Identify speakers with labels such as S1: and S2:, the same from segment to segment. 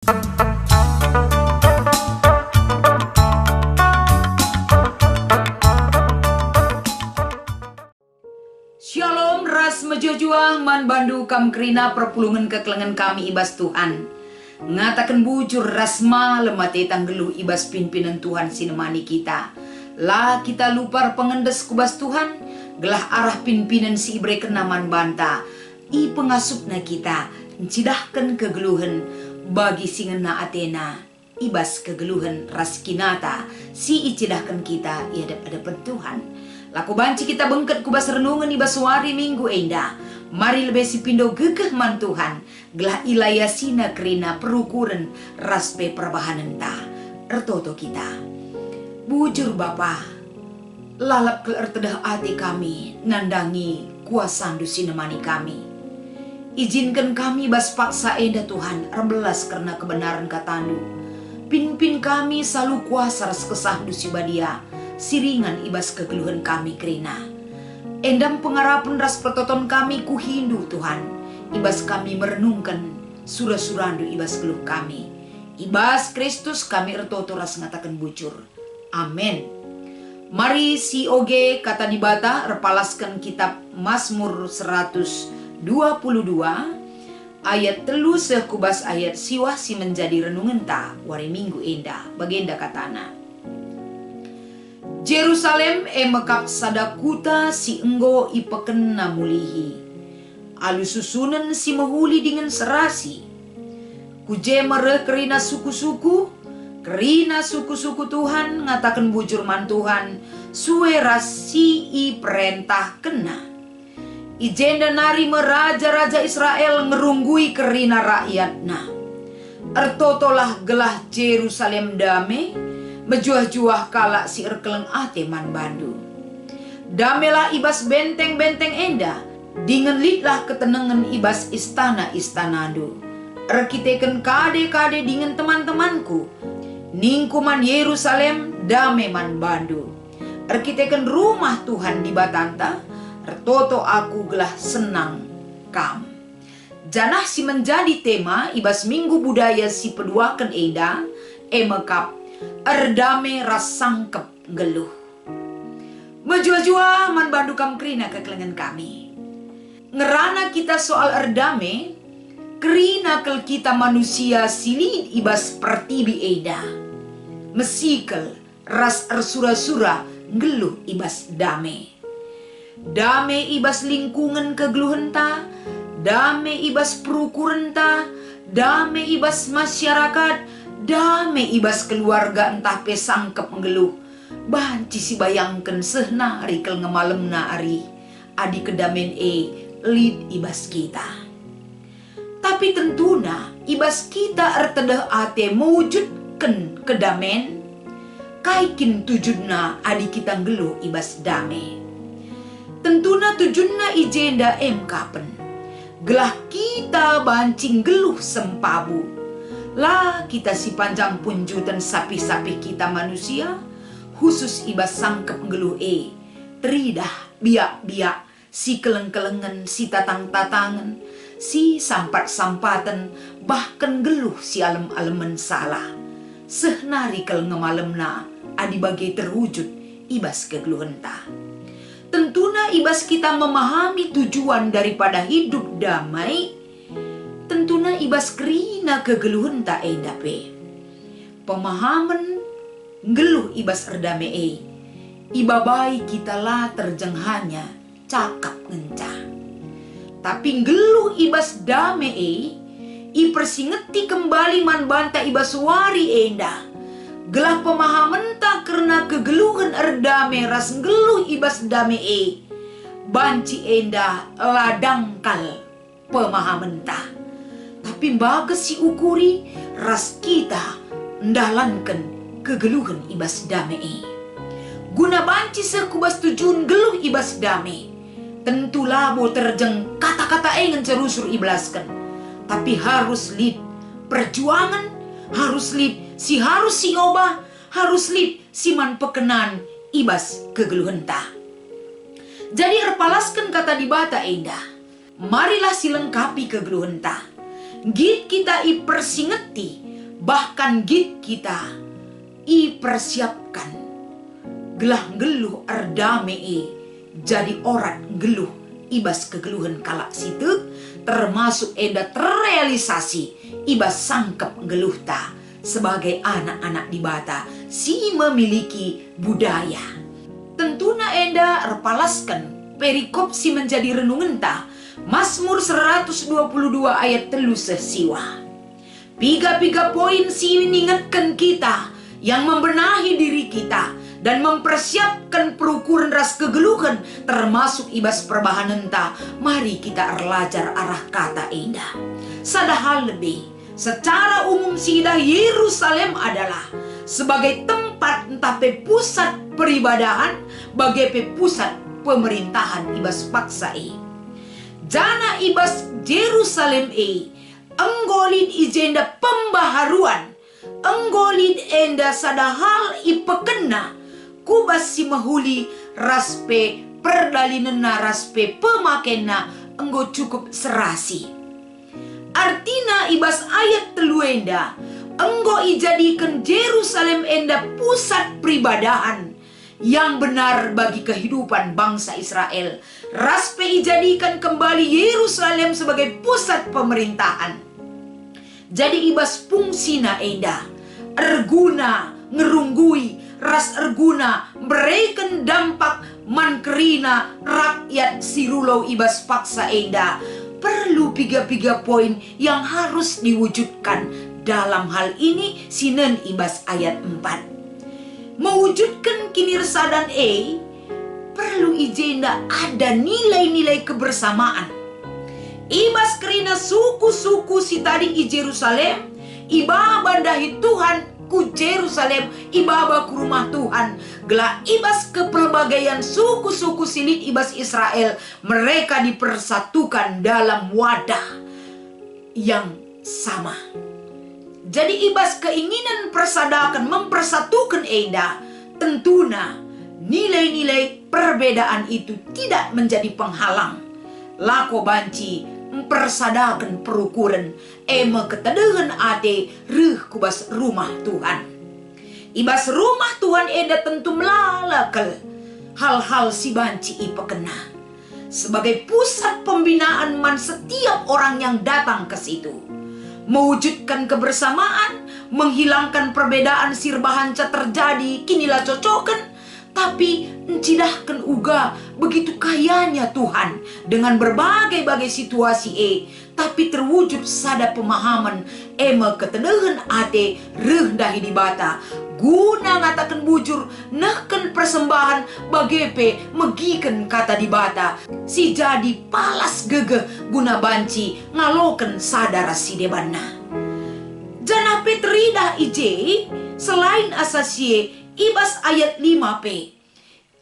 S1: Shalom ras mejojuah man bandu kam kerina perpulungan kekelengan kami ibas Tuhan. Ngatakan bujur rasma lemate tanggelu ibas pimpinan Tuhan sinemani kita. Lah kita lupar pengendes kubas Tuhan, gelah arah pimpinan si ibre kenaman banta. I pengasupna kita, cidahkan kegeluhan bagi singena Athena. Ibas kegeluhan ras kinata, si icidahkan kita iadap-adapan Tuhan. Laku banci kita bengket kubas renungan ibas wari minggu endah. Mari lebih si pindo gegeh man Tuhan. Gelah ilaya sina kerina perukuran raspe perbahanan ta. Ertoto kita. Bujur Bapa. Lalap ke ertedah hati kami. Nandangi kuasandu sinemani kami. Izinkan kami bas paksa endah Tuhan. Erbelas karena kebenaran katandu. Pimpin kami selalu kuasa ras kesah dusi badia. Siringan ibas kegeluhan kami kerina. Endam pengarapan ras pertoton kami ku hindu Tuhan. Ibas kami merenungkan surah-surandu ibas geluh kami. Ibas Kristus kami ertoto ras ngatakan bujur. Amin. Mari si oge kata dibata repalaskan kitab Mazmur 122 ayat telu sekubas ayat siwah si menjadi renungan ta wari minggu endah bagenda katana. Jerusalem mekap sadakuta si enggo ipeken namulihi. Alu susunan si mahuli dengan serasi. Kuje mere kerina suku-suku. Kerina suku-suku Tuhan ngatakan bujur man Tuhan. Suwe rasi i perintah kena. Ijenda nari meraja-raja Israel ngerunggui kerina rakyatna. Ertotolah gelah Jerusalem dame. Mejuah-juah kalak si erkeleng ate man bandu. Damelah ibas benteng-benteng endah. Dengan litlah ketenangan ibas istana-istanadu. Erkiteken kade-kade dengan teman-temanku. Ningkuman Yerusalem dame man bandu. Erkiteken rumah Tuhan di batanta. Ertoto aku gelah senang kam. Janah si menjadi tema ibas minggu budaya si peduakan eda. Emekap erdame rasangkep geluh. Mejua-jua man bandu kam kerina kekelengan kami. Ngerana kita soal erdame, kerina kel kita manusia silid ibas pertibi eda. Mesikel ras ersura-sura geluh ibas dame. Dame ibas lingkungan kegeluhan ta, dame ibas perukuran ta, dame ibas masyarakat, dame ibas keluarga entah pesangkep ngeluh. Banci si bayangkan sehna rikel ngemalem na ari. Adi kedamen lid ibas kita. Tapi tentuna ibas kita ertedah ate mewujudkan kedamen. Kaikin tujudna adi kita ngeluh ibas dame. Tentuna tujudna ijenda kapen. Gelah kita bancing geluh sempabu. Lah kita si panjang punjutan sapi-sapi kita manusia. Khusus ibas sangkep ngeluh teridah biak-biak. Si keleng-kelengan, si tatang-tatangan. Si sampat-sampatan. Bahkan geluh si alem-alemen salah. Sehnari kel ngemalemna. Adi bagai terwujud ibas kegeluhan ta. Tentuna ibas kita memahami tujuan daripada hidup damai. Tentuna ibas kerina kegeluhan ta dape. Pemahaman geluh ibas erdame ibabai kita lah terjenghanya cakap ngenca. Tapi geluh ibas dame ipersingeti kembali man banta ibas wari endah. Gelah pemahaman ta karena kegeluhan erdame ras geluh ibas dame banci endah ladangkal pemahaman ta. Tapi bagas si ukuri ras kita ndalankan kegeluhan ibas dame Guna banci sekubas tujuan geluh ibas dame. Tentu labo terjeng kata-kata ngan cerusur iblaskan. Tapi harus lid perjuangan, harus lid si obah, harus lid si man pekenan ibas kegeluhan ta. Jadi erpalaskan kata dibata endah. Marilah silengkapi kegeluhan ta. Git kita ipersingeti bahkan git kita i persiapkan gelah geluh erdame jadi orat geluh ibas kegeluhan kalak situ, termasuk eda terrealisasi ibas sangkep geluh ta sebagai anak-anak di bata si memiliki budaya. Tentuna enda repalaskan perikop si menjadi renungan ta Mazmur 122 ayat 3 sesiwa. Piga-piga poin si mengingatkan kita yang membenahi diri kita dan mempersiapkan perukuran ras kegeluhan termasuk ibas perbahanan ta. Mari kita erlajar arah kata enda. Sadahal lebih, secara umum sidah Yerusalem adalah sebagai tempat entah pe pusat peribadahan bagai pe pusat pemerintahan ibas paksa jana ibas Yerusalem enggolid ijenda pembaharuan, enggolid enda sadahal ipekena kubas si mahuli raspe perdalinena raspe pemakena enggo cukup serasi. Artina ibas ayat telu enda enggo ijadikan Yerusalem enda pusat peribadahan yang benar bagi kehidupan bangsa Israel. Raspe ijadikan kembali Yerusalem sebagai pusat pemerintahan. Jadi ibas fungsina enda erguna ngerunggui ras erguna berikan dampak mankerina rakyat sirulau ibas paksa enda. Perlu piga-piga poin yang harus diwujudkan dalam hal ini sinen ibas ayat 4. Mewujudkan kinirsadan perlu ijenda ada nilai-nilai kebersamaan. Ibas kerina suku-suku si tadi i Jerusalem, iba bandahi Tuhan ku Jerusalem, ibaba ku rumah Tuhan. Gelah ibas kepelbagaian suku-suku silit ibas Israel, mereka dipersatukan dalam wadah yang sama. Jadi ibas keinginan persadakan mempersatukan eda, tentuna nilai-nilai perbedaan itu tidak menjadi penghalang. Lako banci mempersadakan perukuran ketedehan ade reh kubas rumah Tuhan. Ibas rumah Tuhan eda tentu melalakal hal-hal si banci ipekena sebagai pusat pembinaan man setiap orang yang datang ke situ. Mewujudkan kebersamaan, menghilangkan perbedaan sirbahanca terjadi, kinilah cocokan. Tapi encidahkan uga begitu kayanya Tuhan dengan berbagai-bagai situasi tapi terwujud sada pemahaman ketedehan ate rendahi di bata guna ngatakan bujur nahkan persembahan bagepe megikan kata di bata si jadi palas gegeh guna banci ngaloken sadara si debana jana petridah ije selain asasie ibas ayat 5p.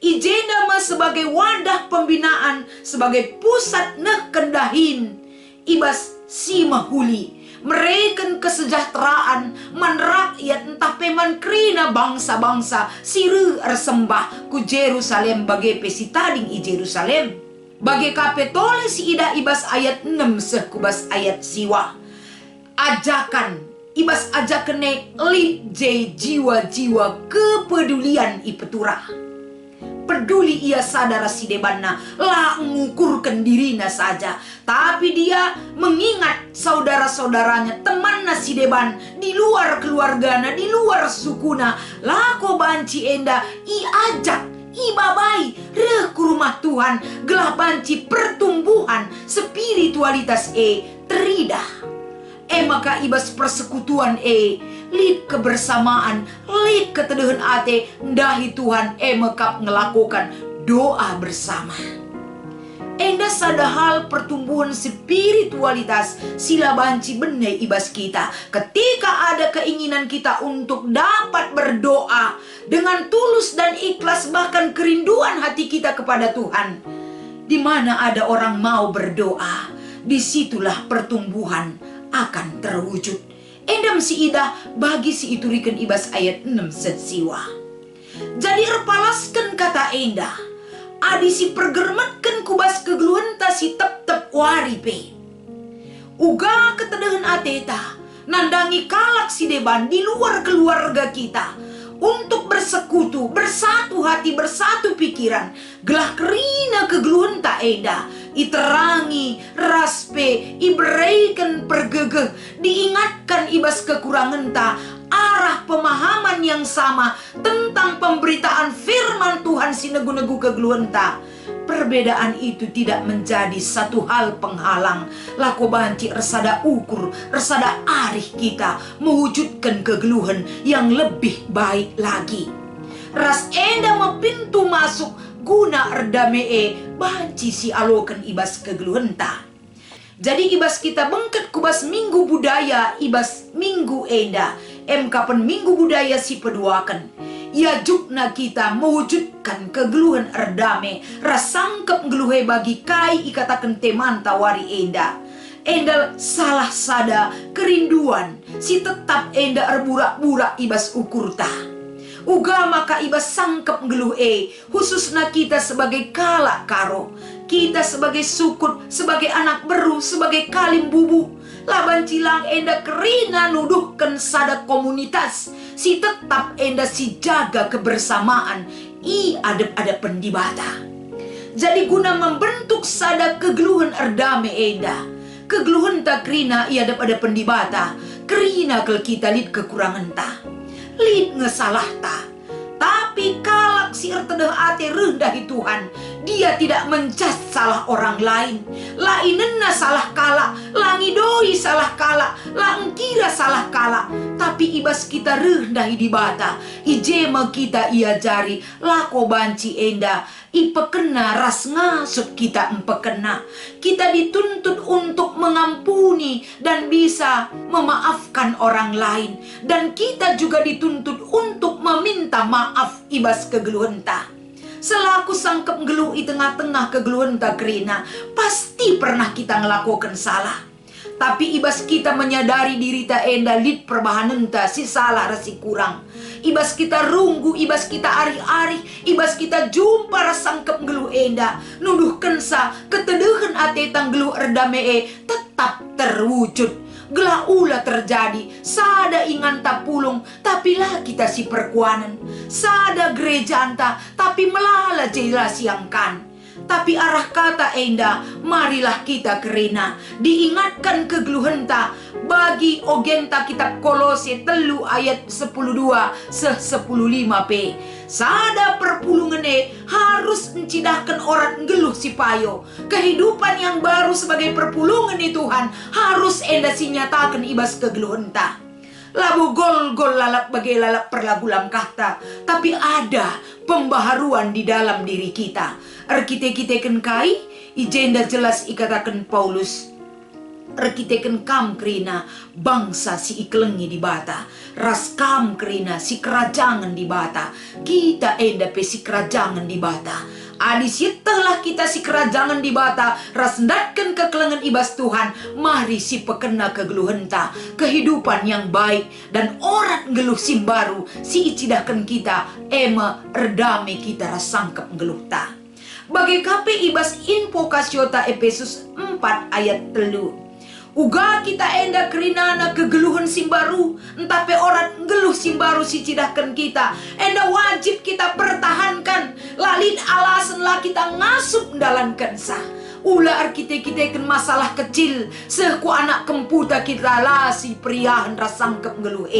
S1: Ijenda mas sebagai wadah pembinaan, sebagai pusat nekendahin. Ibas si mahuli. Mereken kesejahteraan, man rakyat entah peman krina bangsa-bangsa. Siru ersembah ku Jerusalem bagai pesitading i Jerusalem. Bagai kapetole si ida ibas ayat 6 sekubas ayat siwa. Ajakan ibas ajakene lidje jiwa-jiwa kepedulian ipetura. Peduli ia sadara si debana lah mengukurkan dirinya saja, tapi dia mengingat saudara-saudaranya, temanna si deban di luar keluargana, di luar sukuna. Lako banci enda i ajak i babai reh ku rumah Tuhan gelah banci pertumbuhan spiritualitas teridah. Maka ibas persekutuan lid kebersamaan, lid keteduhan ate ndahi Tuhan mekap ngelakukan doa bersama. Enda sadahal pertumbuhan spiritualitas sila banci bene ibas kita ketika ada keinginan kita untuk dapat berdoa dengan tulus dan ikhlas, bahkan kerinduan hati kita kepada Tuhan. Di mana ada orang mau berdoa, disitulah pertumbuhan akan terwujud. Endam si ida bagi si iturikan ibas ayat 6 sesiwa. Jadi repalaskan kata enda adi si pergermatkan kubas kegeluhan ta si tep-tep waripe. Uga ketedehan ateta nandangi kalak si deban di luar keluarga kita, untuk bersekutu, bersatu hati, bersatu pikiran, gelah kerina kegeluhan tak eda, iterangi, raspe, ibereikan pergegeh, diingatkan ibas kekurangan tak, arah pemahaman yang sama tentang pemberitaan firman Tuhan sinegu-negu kegeluhan tak. Perbedaan itu tidak menjadi satu hal penghalang. Lako banci resada ukur, resada arih kita mewujudkan kegeluhan yang lebih baik lagi. Ras enda pintu masuk guna erdamee banci si alokan ibas kegeluhan ta. Jadi ibas kita bengket kubas minggu budaya ibas minggu enda. Kapan minggu budaya si peduakan. Ya jukna kita mewujudkan kegeluhan erdame, rasangkep geluhe bagi kai ikatakan teman tawari enda. Enda salah sada kerinduan, si tetap enda erburak-burak ibas ukurta. Uga maka ibas sangkep geluh khususna kita sebagai kalak karo, kita sebagai sukut, sebagai anak beru, sebagai kalim bubu. Laban cilang enda kerina nuduhkan sada komunitas, si tetap enda si jaga kebersamaan, i adep-adep pendibata. Jadi guna membentuk sada kegeluhan erdame enda, kegeluhan tak kerina i adep-adep pendibata, kerina kel kita lid kekurangan ta, lid ngesalah ta. Tapi kalak si ertedeh ate rendahi Tuhan, dia tidak mencas salah orang lain. La inena salah kala, langidoi salah kala, la engkira salah kala. Tapi ibas kita rendahi di bata, ijema kita ia jari, lako banci enda, ipekena ras ngasut kita empekena. Kita dituntut untuk mengampuni dan bisa memaafkan orang lain. Dan kita juga dituntut untuk meminta maaf ibas kegeluhan ta. Selaku sangkep geluh di tengah-tengah kegeluhan ta kerina, pasti pernah kita ngelakukan salah. Tapi ibas kita menyadari diri ta enda lid perbahanan ta si salah rasi kurang. Ibas kita runggu, ibas kita ari-ari, ibas kita jumpa rasangkep geluh enda, nuduh kensa keteduhan ate tang geluh erdame tetap terwujud. Gelah ula terjadi, sada ingan tak pulung, tapi lah kita si perkuanan. Sada gereja anta, tapi melala jelas yang kan. Tapi arah kata enda, marilah kita kerina, diingatkan kegeluhan ta, bagi ogenta kitab Kolose 3 ayat 12 se-15p. Sada perpulungan harus mencidahkan orang geluh si payo. Kehidupan yang baru sebagai perpulungan Tuhan harus enda sinyatakan ibas kegeluhan ta. Labu gol-gol lalap bagai lalap perlagu langkahta, tapi ada pembaharuan di dalam diri kita. Arkite-kiteken kai, ijenda jelas ikatakan Paulus. Arkiteken kam kerina bangsa si iklengi di bata, ras kam kerina si kerajangan di bata, kita enda pe si kerajangan di bata. Adi sitelah kita si kerajangan di bata, rasndatkan kekelengan ibas Tuhan, mari si pekena kegeluhan ta, kehidupan yang baik, dan orang geluh si baru, si icidahkan kita, ema erdame kita rasangkep geluh ta. Bagi kape ibas info kasiota Efesus 4 ayat 3. Uga kita enda kerinana kegeluhan simbaru, entah pe orang geluh simbaru si cidahkan kita, enda wajib kita pertahankan, lalin alasan lah kita ngasup dalam kensa. Ula arkite-kiteken masalah kecil, seku anak kemputa kita lah si priahan rasangkep geluh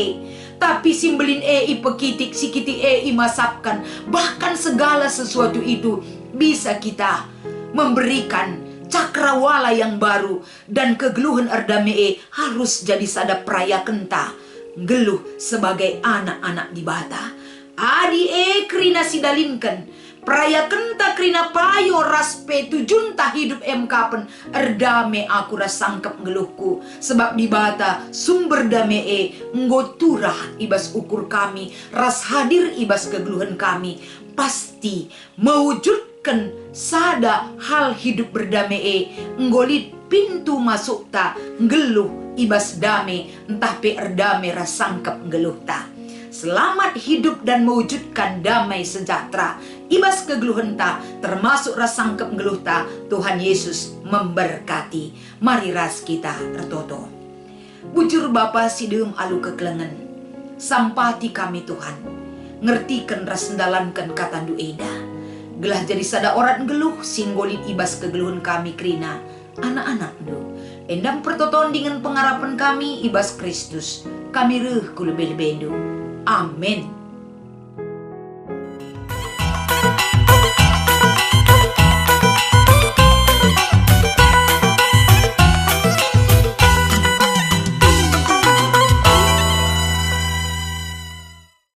S1: tapi simbelin ipekitik sikiti imasapkan, bahkan segala sesuatu itu bisa kita memberikan cakrawala yang baru, dan kegeluhan erdame harus jadi sada peraya kenta geluh sebagai anak-anak di bata. Adi kerina sidalinkan peraya kenta kerina payo raspe tujunta hidup kapen erdame aku rasangkep geluhku, sebab di bata sumber dame nggoturah ibas ukur kami, ras hadir ibas kegeluhan kami, pasti mewujud sada hal hidup berdamai nggolit pintu masuk ta geluh ibas dame, entah pe erdame rasangkep geluh ta. Selamat hidup dan mewujudkan damai sejahtera ibas kegeluhan ta, termasuk rasangkep geluh ta. Tuhan Yesus memberkati. Mari ras kita ertoto. Bujur Bapa sidem alu kekelengan. Sampati kami Tuhan. Ngertikan rasendalankan katandu eda. Gelah jadi sada orang geluh singgolin ibas kegeluhan kami kerina anak-anak du. Endang pertoton dengan pengharapan kami ibas Kristus. Kami reh kulebel bendu. Amin.